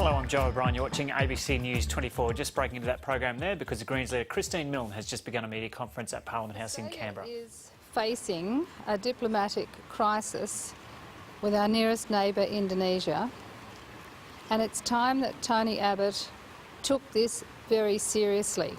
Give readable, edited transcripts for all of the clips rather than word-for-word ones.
Hello, I'm Joe O'Brien. You're watching ABC News 24. Just breaking into that program there because the Greens leader Christine Milne has just begun a media conference at Parliament House in Canberra. Australia is facing a diplomatic crisis with our nearest neighbour, Indonesia, and it's time that Tony Abbott took this very seriously.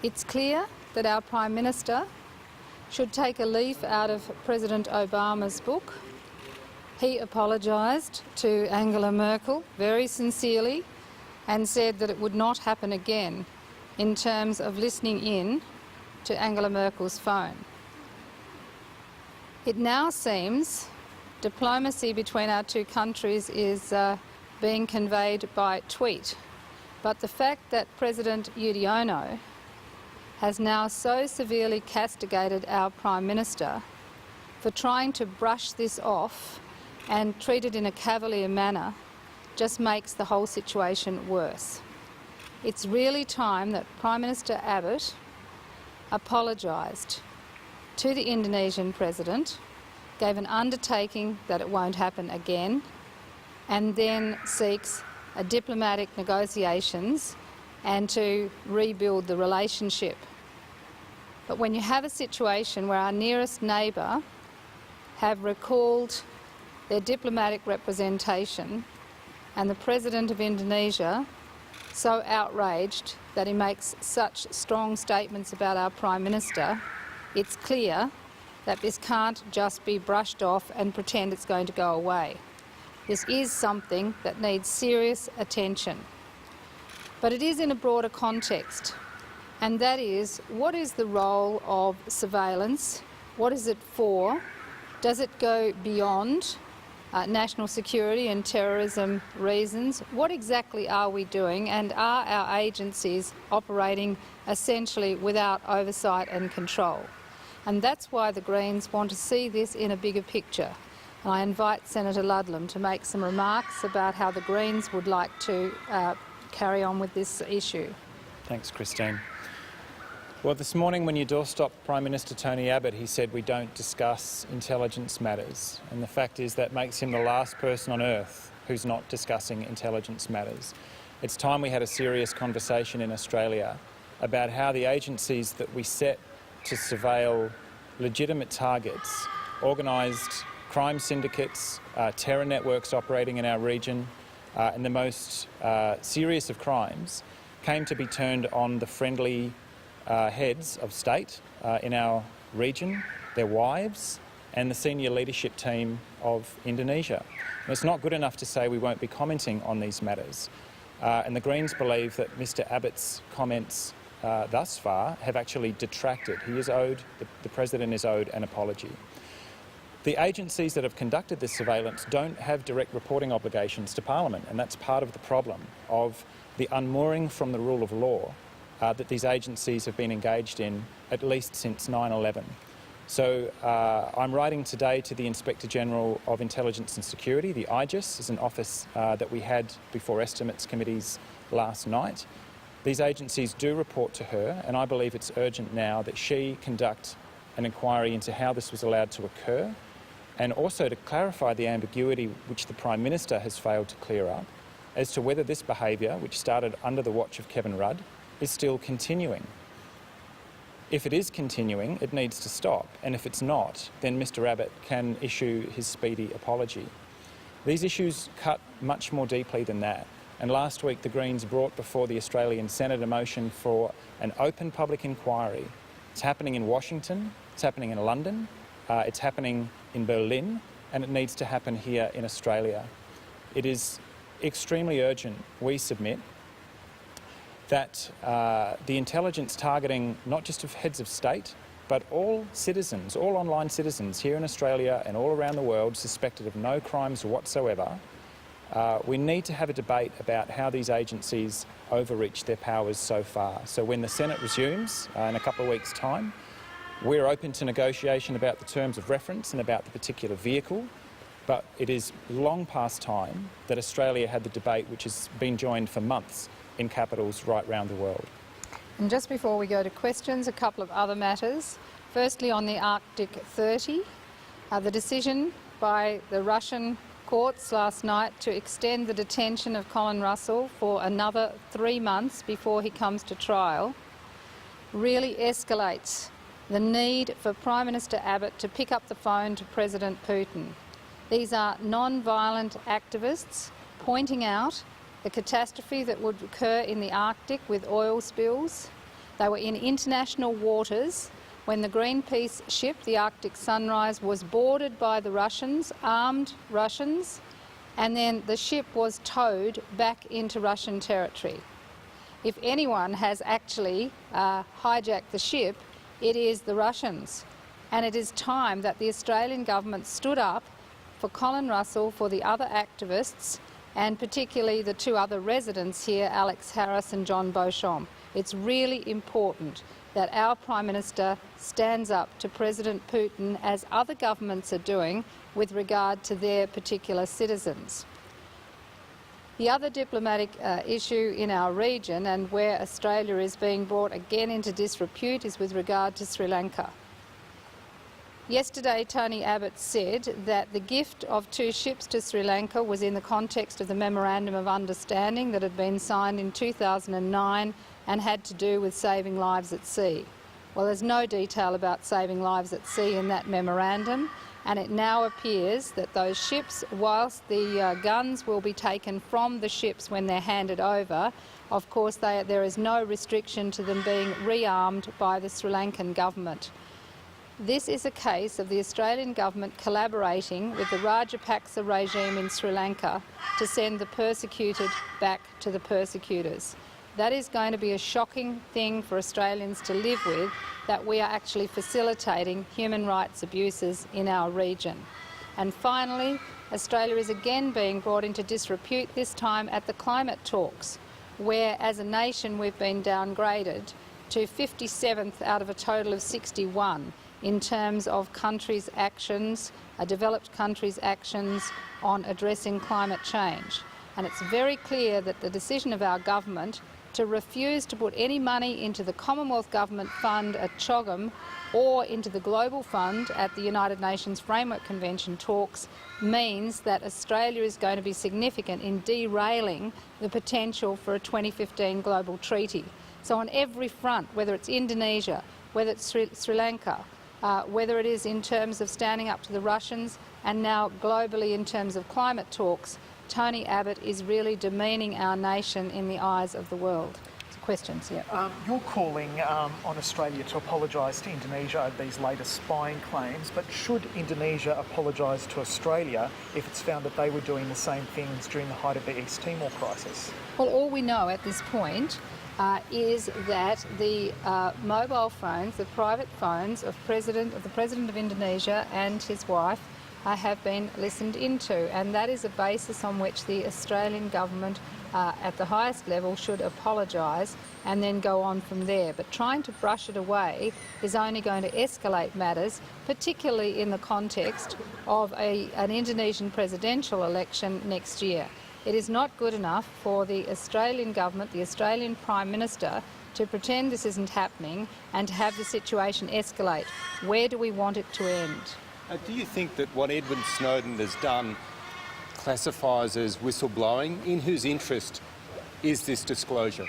It's clear that our Prime Minister should take a leaf out of President Obama's book. He apologised to Angela Merkel very sincerely and said that it would not happen again in terms of listening in to Angela Merkel's phone. It now seems diplomacy between our two countries is being conveyed by tweet, but the fact that President Yudhoyono has now so severely castigated our Prime Minister for trying to brush this off and treat it in a cavalier manner just makes the whole situation worse. It's really time that Prime Minister Abbott apologised to the Indonesian President, gave an undertaking that it won't happen again, and then seeks a diplomatic negotiations and to rebuild the relationship. But when you have a situation where our nearest neighbour have recalled their diplomatic representation and the President of Indonesia so outraged that he makes such strong statements about our Prime Minister, it's clear that this can't just be brushed off and pretend it's going to go away. This is something that needs serious attention. But it is in a broader context, and that is, what is the role of surveillance? What is it for? Does it go beyond national security and terrorism reasons? What exactly are we doing, and are our agencies operating essentially without oversight and control? And that's why the Greens want to see this in a bigger picture. And I invite Senator Ludlam to make some remarks about how the Greens would like to carry on with this issue. Thanks, Christine. Well, this morning when you doorstopped Prime Minister Tony Abbott, he said we don't discuss intelligence matters. And the fact is that makes him the last person on earth who's not discussing intelligence matters. It's time we had a serious conversation in Australia about how the agencies that we set to surveil legitimate targets, organised crime syndicates, terror networks operating in our region, and the most serious of crimes, came to be turned on the friendly heads of state in our region, their wives, and the senior leadership team of Indonesia. And it's not good enough to say we won't be commenting on these matters. And the Greens believe that Mr Abbott's comments thus far have actually detracted. He is owed, the President is owed an apology. The agencies that have conducted this surveillance don't have direct reporting obligations to Parliament, and that's part of the problem of the unmooring from the rule of law that these agencies have been engaged in at least since 9/11. So I'm writing today to the Inspector General of Intelligence and Security. The IGIS is an office that we had before estimates committees last night. These agencies do report to her, and I believe it's urgent now that she conduct an inquiry into how this was allowed to occur, and also to clarify the ambiguity which the Prime Minister has failed to clear up as to whether this behaviour, which started under the watch of Kevin Rudd, is still continuing. If it is continuing, it needs to stop, and if it's not, then Mr Abbott can issue his speedy apology. These issues cut much more deeply than that, and last week the Greens brought before the Australian Senate a motion for an open public inquiry. It's happening in Washington, it's happening in London, it's happening in Berlin, and it needs to happen here in Australia. It is extremely urgent, we submit, that the intelligence targeting not just of heads of state, but all citizens, all online citizens here in Australia and all around the world suspected of no crimes whatsoever, we need to have a debate about how these agencies overreach their powers so far. So when the Senate resumes in a couple of weeks' time, we're open to negotiation about the terms of reference and about the particular vehicle, but it is long past time that Australia had the debate which has been joined for months in capitals right round the world. And just before we go to questions, a couple of other matters. Firstly, on the Arctic 30, the decision by the Russian courts last night to extend the detention of Colin Russell for another 3 months before he comes to trial really escalates the need for Prime Minister Abbott to pick up the phone to President Putin. These are non-violent activists pointing out the catastrophe that would occur in the Arctic with oil spills. They were in international waters when the Greenpeace ship, the Arctic Sunrise, was boarded by the Russians, armed Russians, and then the ship was towed back into Russian territory. If anyone has actually hijacked the ship, it is the Russians. And it is time that the Australian government stood up for Colin Russell, for the other activists, and particularly the 2 other residents here, Alex Harris and John Beauchamp. It's really important that our Prime Minister stands up to President Putin, as other governments are doing, with regard to their particular citizens. The other diplomatic issue in our region, and where Australia is being brought again into disrepute, is with regard to Sri Lanka. Yesterday, Tony Abbott said that the gift of 2 ships to Sri Lanka was in the context of the Memorandum of Understanding that had been signed in 2009 and had to do with saving lives at sea. Well, there's no detail about saving lives at sea in that memorandum, and it now appears that those ships, whilst the guns will be taken from the ships when they're handed over, of course there is no restriction to them being rearmed by the Sri Lankan government. This is a case of the Australian government collaborating with the Rajapaksa regime in Sri Lanka to send the persecuted back to the persecutors. That is going to be a shocking thing for Australians to live with, that we are actually facilitating human rights abuses in our region. And finally, Australia is again being brought into disrepute, this time at the climate talks, where as a nation we've been downgraded to 57th out of a total of 61 in terms of countries' actions, developed countries' actions on addressing climate change. And it's very clear that the decision of our government to refuse to put any money into the Commonwealth Government Fund at CHOGM or into the Global Fund at the United Nations Framework Convention talks means that Australia is going to be significant in derailing the potential for a 2015 global treaty. So on every front, whether it's Indonesia, whether it's Sri Lanka, whether it is in terms of standing up to the Russians, and now globally in terms of climate talks, Tony Abbott is really demeaning our nation in the eyes of the world. Questions, yeah. You're calling on Australia to apologise to Indonesia over these latest spying claims, but should Indonesia apologise to Australia if it's found that they were doing the same things during the height of the East Timor crisis? Well, all we know at this point is that the mobile phones, the private phones of the President of Indonesia and his wife have been listened into, and that is a basis on which the Australian government at the highest level should apologise and then go on from there. But trying to brush it away is only going to escalate matters, particularly in the context of an Indonesian presidential election next year. It is not good enough for the Australian government, the Australian Prime Minister, to pretend this isn't happening and to have the situation escalate. Where do we want it to end? Do you think that what Edward Snowden has done classifies as whistleblowing? In whose interest is this disclosure?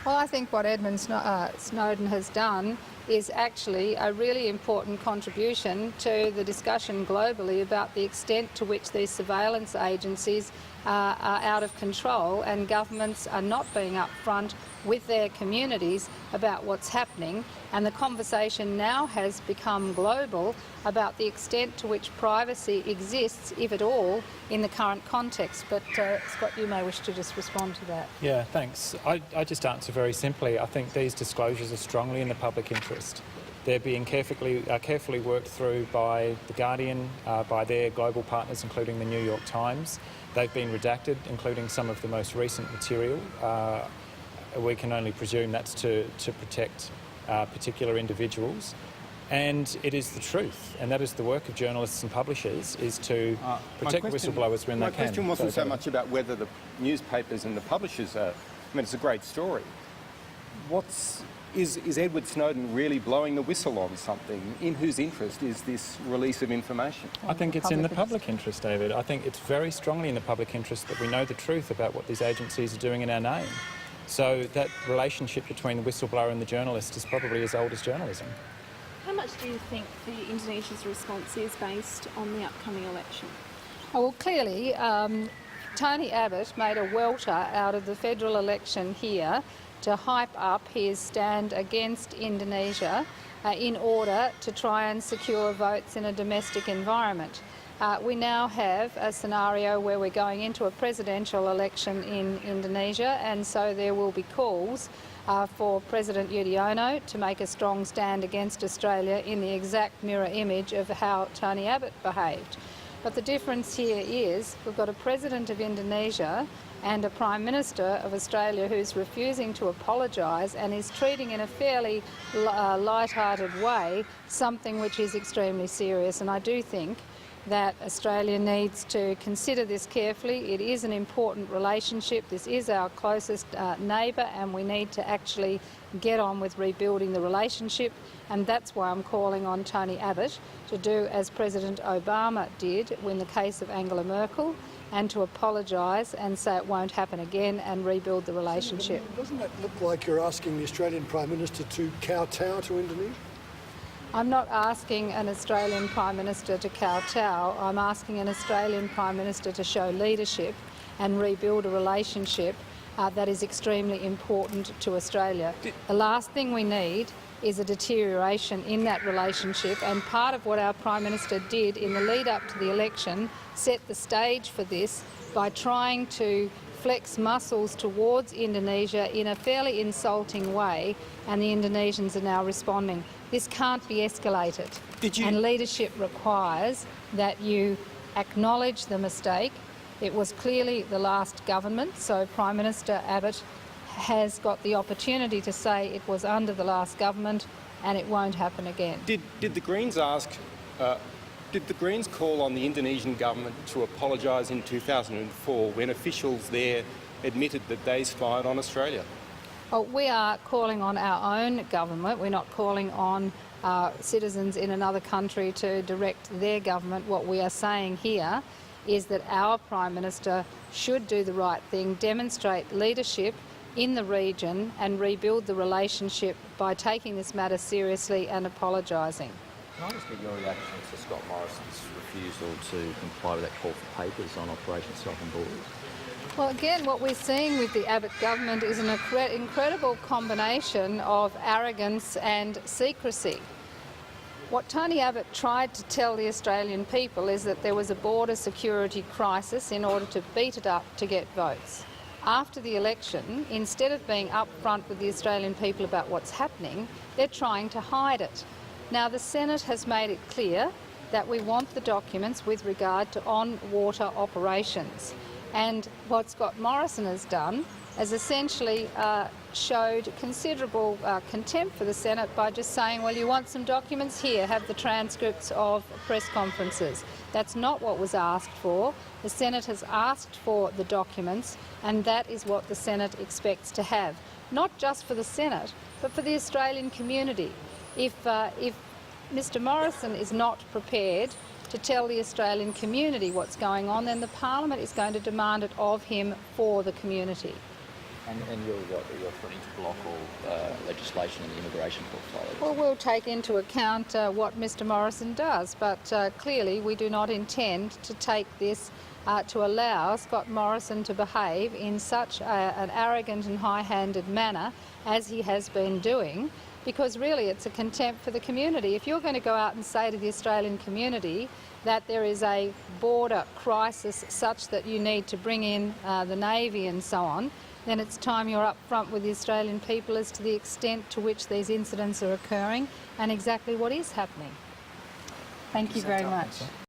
Well, I think what Edmund Snowden has done is actually a really important contribution to the discussion globally about the extent to which these surveillance agencies are out of control and governments are not being upfront with their communities about what's happening, and the conversation now has become global about the extent to which privacy exists, if at all, in the current context. But Scott, you may wish to just respond to that. Yeah, thanks. I just answer very simply. I think these disclosures are strongly in the public interest. They're being carefully worked through by The Guardian, by their global partners, including the New York Times. They've been redacted, including some of the most recent material. We can only presume that's to protect particular individuals. And it is the truth, and that is the work of journalists and publishers, is to protect whistleblowers when they can. My question wasn't so much about whether the newspapers and the publishers are... I mean, it's a great story. What's Is Edward Snowden really blowing the whistle on something? In whose interest is this release of information? I think it's in the public interest, David. I think it's very strongly in the public interest that we know the truth about what these agencies are doing in our name. So that relationship between the whistleblower and the journalist is probably as old as journalism. How much do you think Indonesia's response is based on the upcoming election? Oh, well, clearly, Tony Abbott made a welter out of the federal election here to hype up his stand against Indonesia in order to try and secure votes in a domestic environment. We now have a scenario where we're going into a presidential election in Indonesia, and so there will be calls for President Yudhoyono to make a strong stand against Australia in the exact mirror image of how Tony Abbott behaved. But the difference here is we've got a President of Indonesia and a Prime Minister of Australia who's refusing to apologise and is treating in a fairly light-hearted way something which is extremely serious. And I do think that Australia needs to consider this carefully. It is an important relationship. This is our closest neighbour, and we need to actually get on with rebuilding the relationship. And that's why I'm calling on Tony Abbott to do as President Obama did in the case of Angela Merkel, and to apologise and say it won't happen again and rebuild the relationship. Doesn't that look like you're asking the Australian Prime Minister to kowtow to Indonesia? I'm not asking an Australian Prime Minister to kowtow. I'm asking an Australian Prime Minister to show leadership and rebuild a relationship that is extremely important to Australia. The last thing we need is a deterioration in that relationship, and part of what our Prime Minister did in the lead up to the election set the stage for this by trying to flex muscles towards Indonesia in a fairly insulting way, and the Indonesians are now responding. This can't be escalated. And leadership requires that you acknowledge the mistake. It was clearly the last government, so Prime Minister Abbott has got the opportunity to say it was under the last government and it won't happen again. Did the Greens did the Greens call on the Indonesian government to apologise in 2004 when officials there admitted that they spied on Australia? Well, we are calling on our own government. We're not calling on citizens in another country to direct their government. What we are saying here is that our Prime Minister should do the right thing, demonstrate leadership in the region and rebuild the relationship by taking this matter seriously and apologising. Can I just get your reaction to Scott Morrison's refusal to comply with that call for papers on Operation Southern Borders? Well, again, what we're seeing with the Abbott government is an incredible combination of arrogance and secrecy. What Tony Abbott tried to tell the Australian people is that there was a border security crisis in order to beat it up to get votes. After the election, instead of being upfront with the Australian people about what's happening, they're trying to hide it. Now, the Senate has made it clear that we want the documents with regard to on-water operations. And what Scott Morrison has done is essentially showed considerable contempt for the Senate by just saying, well, you want some documents? Here, have the transcripts of press conferences. That's not what was asked for. The Senate has asked for the documents, and that is what the Senate expects to have. Not just for the Senate, but for the Australian community. If Mr Morrison is not prepared to tell the Australian community what's going on, then the Parliament is going to demand it of him for the community. And you're threatening to block all legislation in the immigration portfolio? Well, we'll take into account what Mr Morrison does, but clearly we do not intend to take this to allow Scott Morrison to behave in such an arrogant and high-handed manner as he has been doing, because really it's a contempt for the community. If you're going to go out and say to the Australian community that there is a border crisis such that you need to bring in the Navy and so on, then it's time you're up front with the Australian people as to the extent to which these incidents are occurring and exactly what is happening. Thank you very much.